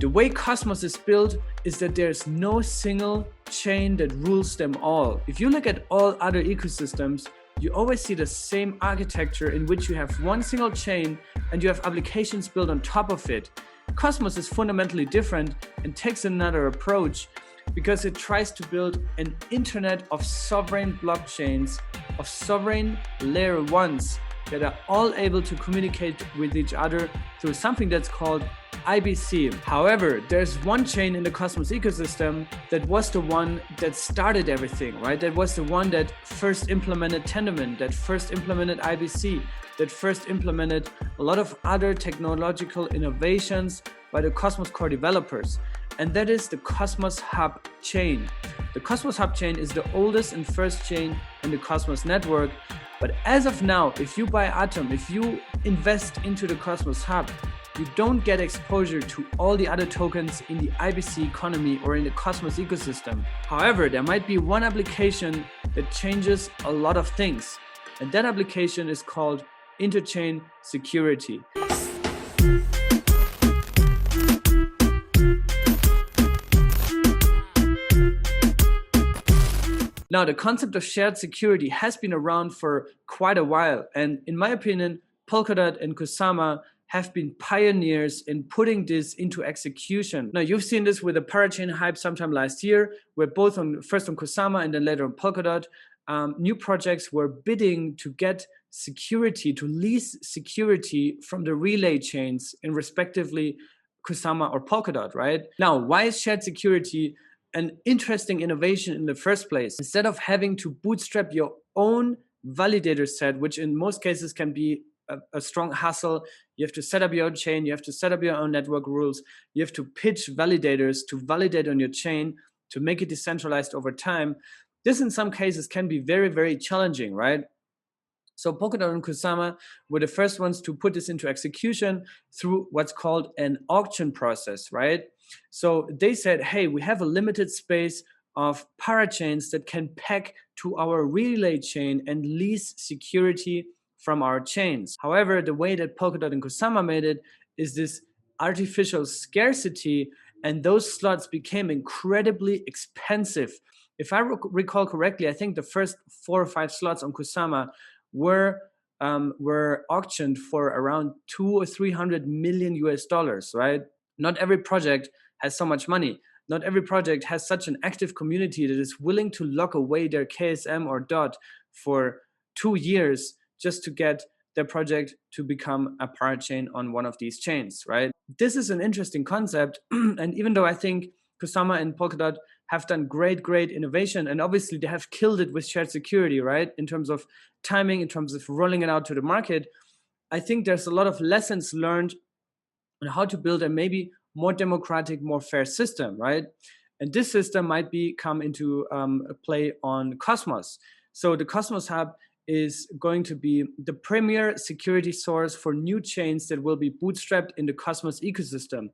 The way Cosmos is built is that there's no single chain that rules them all. If you look at all other ecosystems, you always see the same architecture in which you have one single chain and you have applications built on top of it. Cosmos is fundamentally different and takes another approach because it tries to build an internet of sovereign blockchains, of sovereign layer ones that are all able to communicate with each other through something that's called IBC. However, there's one chain in the Cosmos ecosystem that was the one that started everything, right? That was the one that first implemented Tendermint, that first implemented IBC, that first implemented a lot of other technological innovations by the Cosmos core developers. And that is the Cosmos Hub chain. The Cosmos Hub chain is the oldest and first chain in the Cosmos network. But as of now, if you buy Atom, if you invest into the Cosmos Hub, you don't get exposure to all the other tokens in the IBC economy or in the Cosmos ecosystem. However, there might be one application that changes a lot of things, and that application is called Interchain security. Now, the concept of shared security has been around for quite a while, and in my opinion, Polkadot and Kusama have been pioneers in putting this into execution. Now, you've seen this with the Parachain hype sometime last year, where both first on Kusama and then later on Polkadot, new projects were bidding to get security, to lease security from the relay chains in respectively Kusama or Polkadot, right? Now, why is shared security an interesting innovation in the first place? Instead of having to bootstrap your own validator set, which in most cases can be a strong hassle, you have to set up your own chain, you have to set up your own network rules, you have to pitch validators to validate on your chain to make it decentralized over time. This in some cases can be very, very challenging, right? So Polkadot and Kusama were the first ones to put this into execution through what's called an auction process, right? So they said, hey, we have a limited space of parachains that can peg to our relay chain and lease security from our chains. However, the way that Polkadot and Kusama made it is this artificial scarcity, and those slots became incredibly expensive. If I recall correctly, I think the first 4 or 5 slots on Kusama were auctioned for around $200 or $300 million US, right? Not every project has so much money. Not every project has such an active community that is willing to lock away their KSM or DOT for 2 years just to get their project to become a parachain on one of these chains, right? This is an interesting concept. And even though I think Kusama and Polkadot have done great innovation, and obviously they have killed it with shared security, right? In terms of timing, in terms of rolling it out to the market, I think there's a lot of lessons learned on how to build a maybe more democratic, more fair system, right? And this system might come into play on Cosmos. So the Cosmos Hub is going to be the premier security source for new chains that will be bootstrapped in the Cosmos ecosystem.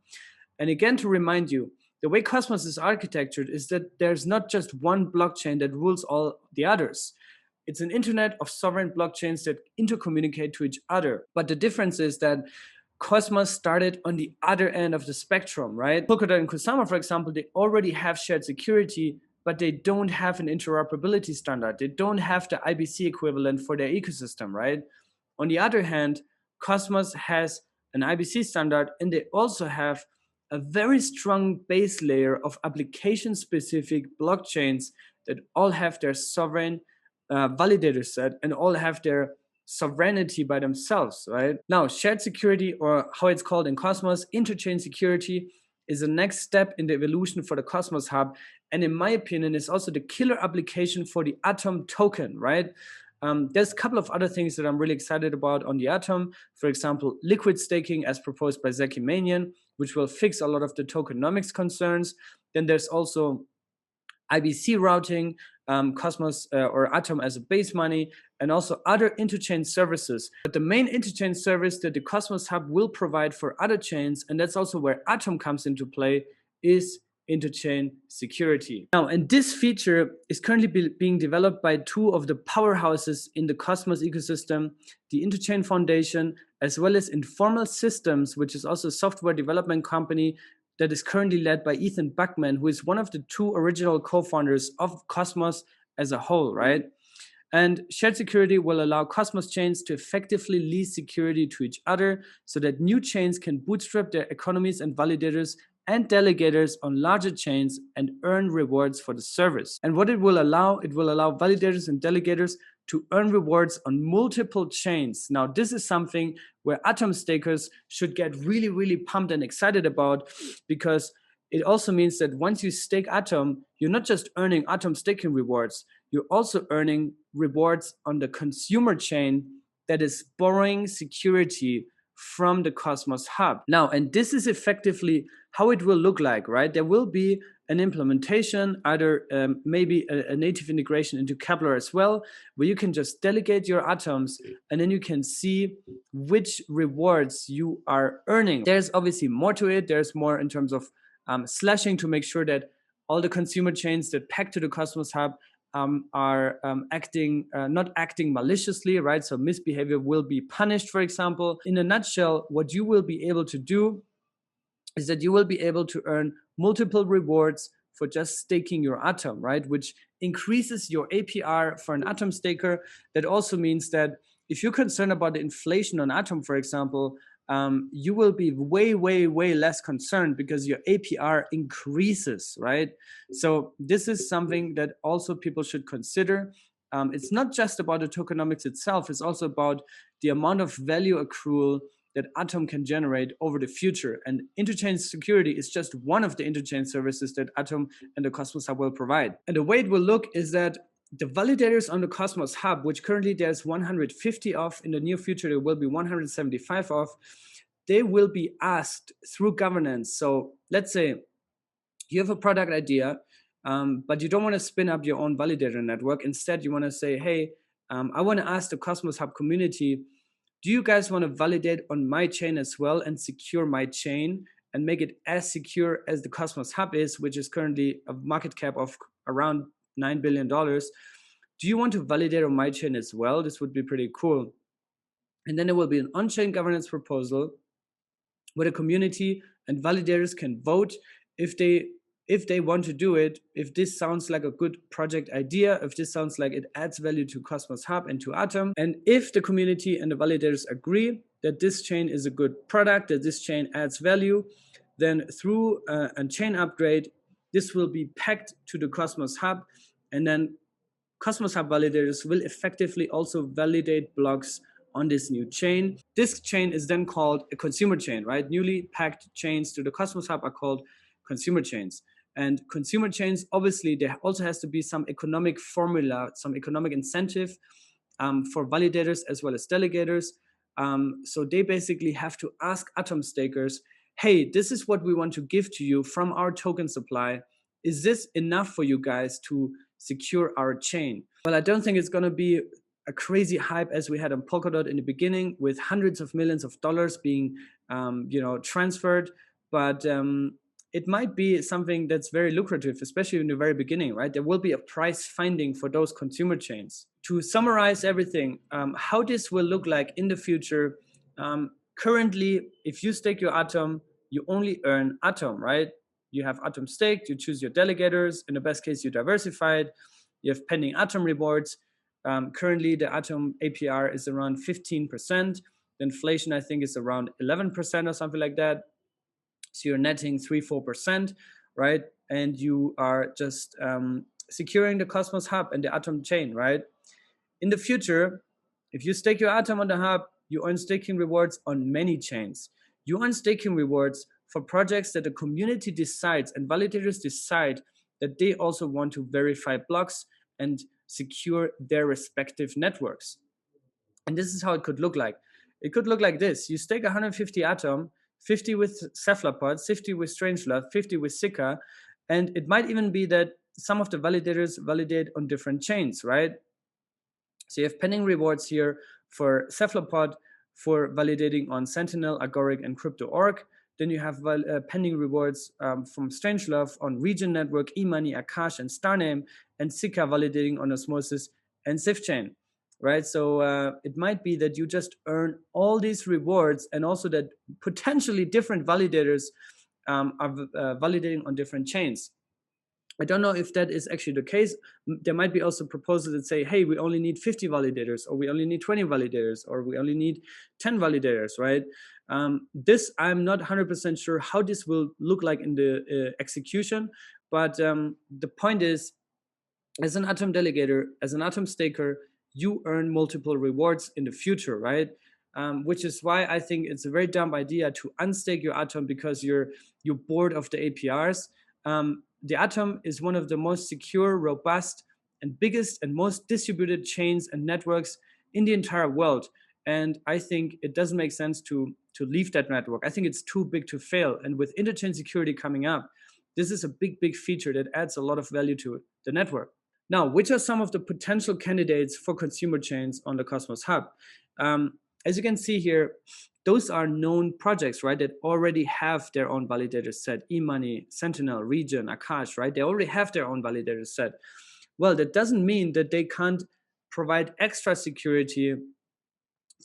And again, to remind you, the way Cosmos is architectured is that there's not just one blockchain that rules all the others. It's an internet of sovereign blockchains that intercommunicate to each other. But the difference is that Cosmos started on the other end of the spectrum, right? Polkadot and Kusama, for example, they already have shared security, but they don't have an interoperability standard. They don't have the IBC equivalent for their ecosystem, right? On the other hand, Cosmos has an IBC standard, and they also have a very strong base layer of application-specific blockchains that all have their sovereign validator set and all have their sovereignty by themselves, right? Now, shared security, or how it's called in Cosmos, interchain security, is the next step in the evolution for the Cosmos Hub, and in my opinion, is also the killer application for the Atom token, right? There's a couple of other things that I'm really excited about on the Atom. For example, liquid staking as proposed by Zeki Manian, which will fix a lot of the tokenomics concerns. Then there's also IBC routing, Cosmos or Atom as a base money, and also other interchain services. But the main interchain service that the Cosmos Hub will provide for other chains, and that's also where Atom comes into play, is interchain security. Now, and this feature is currently being developed by 2 of the powerhouses in the Cosmos ecosystem, the Interchain Foundation, as well as Informal Systems, which is also a software development company that is currently led by Ethan Buckman, who is one of the two original co-founders of Cosmos as a whole, right? And shared security will allow Cosmos chains to effectively lease security to each other so that new chains can bootstrap their economies and validators and delegators on larger chains and earn rewards for the service. And what it will allow validators and delegators to earn rewards on multiple chains. Now, this is something where Atom stakers should get really, really pumped and excited about, because it also means that once you stake Atom, you're not just earning Atom staking rewards, you're also earning rewards on the consumer chain that is borrowing security from the Cosmos hub. Now, and this is effectively how it will look like, right? There will be an implementation, either maybe a native integration into Kepler as well, where you can just delegate your atoms and then you can see which rewards you are earning. There's obviously more to it. There's more in terms of slashing to make sure that all the consumer chains that peg to the Cosmos hub are not acting maliciously, right? So misbehavior will be punished, for example. In a nutshell, what you will be able to do is that you will be able to earn multiple rewards for just staking your Atom, right? Which increases your APR for an Atom staker. That also means that if you're concerned about the inflation on Atom, for example, you will be way, way, way less concerned because your APR increases, right? So this is something that also people should consider. It's not just about the tokenomics itself, it's also about the amount of value accrual that Atom can generate over the future. And interchain security is just one of the interchain services that Atom and the Cosmos Hub will provide. And the way it will look is that the validators on the Cosmos Hub, which currently there's 150 of, in the near future there will be 175 of, they will be asked through governance. So let's say you have a product idea, but you don't want to spin up your own validator network. Instead, you want to say, hey, I want to ask the Cosmos Hub community, do you guys want to validate on my chain as well and secure my chain and make it as secure as the Cosmos Hub is, which is currently a market cap of around $9 billion. Do you want to validate on my chain as well? This would be pretty cool. And then there will be an on-chain governance proposal where the community and validators can vote if they want to do it, if this sounds like a good project idea, if this sounds like it adds value to Cosmos Hub and to Atom, and if the community and the validators agree that this chain is a good product, that this chain adds value, then through a chain upgrade, this will be pegged to the Cosmos Hub, and then Cosmos Hub validators will effectively also validate blocks on this new chain. This chain is then called a consumer chain, right? Newly packed chains to the Cosmos Hub are called consumer chains. And consumer chains, obviously, there also has to be some economic formula, some economic incentive for validators as well as delegators. So they basically have to ask Atom stakers, hey, this is what we want to give to you from our token supply. Is this enough for you guys to secure our chain? Well, I don't think it's going to be a crazy hype as we had on Polkadot in the beginning, with hundreds of millions of dollars being transferred. But it might be something that's very lucrative, especially in the very beginning, right? There will be a price finding for those consumer chains. To summarize everything, how this will look like in the future, currently, if you stake your Atom, you only earn Atom, right? You have Atom staked, you choose your delegators. In the best case, you diversified. You have pending Atom rewards. Currently, the Atom APR is around 15%. The inflation, I think, is around 11% or something like that. So you're netting 3-4%, right? And you are just securing the Cosmos Hub and the Atom chain, right? In the future, if you stake your Atom on the hub, you earn staking rewards on many chains. You earn staking rewards for projects that the community decides and validators decide that they also want to verify blocks and secure their respective networks. And this is how it could look like. It could look like this. You stake 150 Atom, 50 with cephalopods, 50 with Strangelove, 50 with Sika, and it might even be that some of the validators validate on different chains, right? So you have pending rewards here for cephalopod for validating on Sentinel, Agoric, and Crypto.org. Then you have pending rewards from Strangelove on Region Network, eMoney, Akash, and Starname, and Sika validating on Osmosis and SafeChain, right? So it might be that you just earn all these rewards, and also that potentially different validators validating on different chains. I don't know if that is actually the case. There might be also proposals that say, hey, we only need 50 validators, or we only need 20 validators, or we only need 10 validators, right? This, I'm not 100% sure how this will look like in the execution, but the point is, as an Atom delegator, as an Atom staker, you earn multiple rewards in the future, right? Which is why I think it's a very dumb idea to unstake your Atom because you're bored of the APRs. The Atom is one of the most secure, robust, and biggest and most distributed chains and networks in the entire world. And I think it doesn't make sense to leave that network. I think it's too big to fail. And with interchain security coming up, this is a big, big feature that adds a lot of value to the network. Now, which are some of the potential candidates for consumer chains on the Cosmos Hub? As you can see here, those are known projects, right, that already have their own validator set. eMoney, Sentinel, Regen, Akash, right? They already have their own validator set. Well, that doesn't mean that they can't provide extra security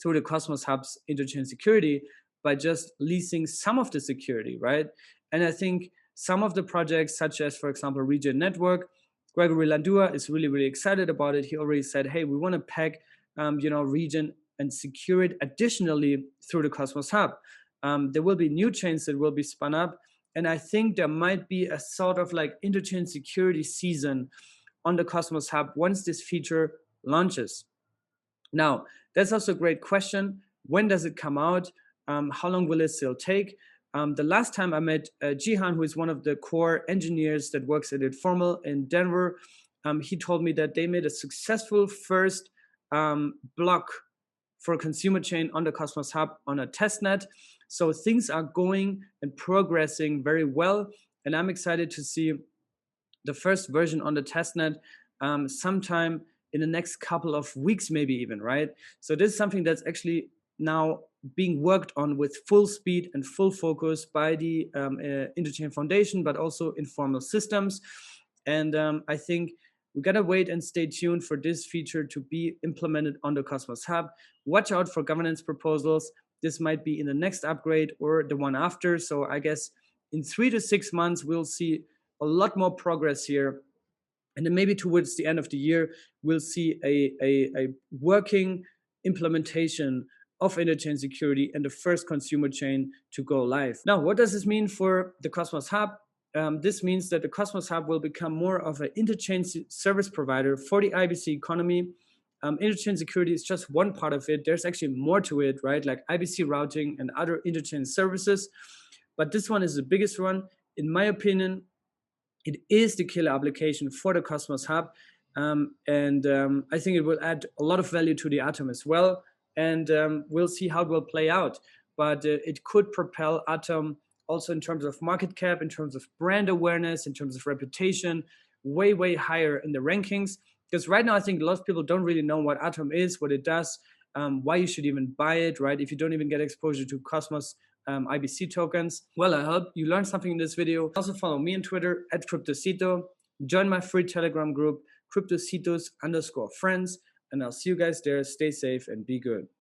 through the Cosmos Hub's interchain security by just leasing some of the security, right? And I think some of the projects, such as, for example, Regen Network, Gregory Landua is really, really excited about it. He already said, hey, we want to pack, Regen and secure it additionally through the Cosmos Hub. There will be new chains that will be spun up. And I think there might be a sort of like interchain security season on the Cosmos Hub once this feature launches. Now, that's also a great question. When does it come out? How long will it still take? The last time I met Jihan, who is one of the core engineers that works at Informal in Denver, he told me that they made a successful first block for a consumer chain on the Cosmos Hub on a testnet. So things are going and progressing very well. And I'm excited to see the first version on the testnet sometime in the next couple of weeks, maybe even, right? So this is something that's actually now being worked on with full speed and full focus by the Interchain Foundation, but also Informal Systems. And I think we gotta wait and stay tuned for this feature to be implemented on the Cosmos Hub. Watch out for governance proposals. This might be in the next upgrade or the one after. So I guess in 3 to 6 months, we'll see a lot more progress here. And then maybe towards the end of the year, we'll see a working implementation of interchain security and the first consumer chain to go live. Now, what does this mean for the Cosmos Hub? This means that the Cosmos Hub will become more of an interchain service provider for the IBC economy. Interchain security is just one part of it. There's actually more to it, right? Like IBC routing and other interchain services. But this one is the biggest one. In my opinion, it is the killer application for the Cosmos Hub. I think it will add a lot of value to the Atom as well. And we'll see how it will play out. But it could propel Atom also in terms of market cap, in terms of brand awareness, in terms of reputation, way, way higher in the rankings. Because right now, I think a lot of people don't really know what Atom is, what it does, why you should even buy it, right? If you don't even get exposure to Cosmos IBC tokens. Well, I hope you learned something in this video. Also follow me on Twitter at Cryptocito. Join my free Telegram group, Cryptocitos_friends. And I'll see you guys there. Stay safe and be good.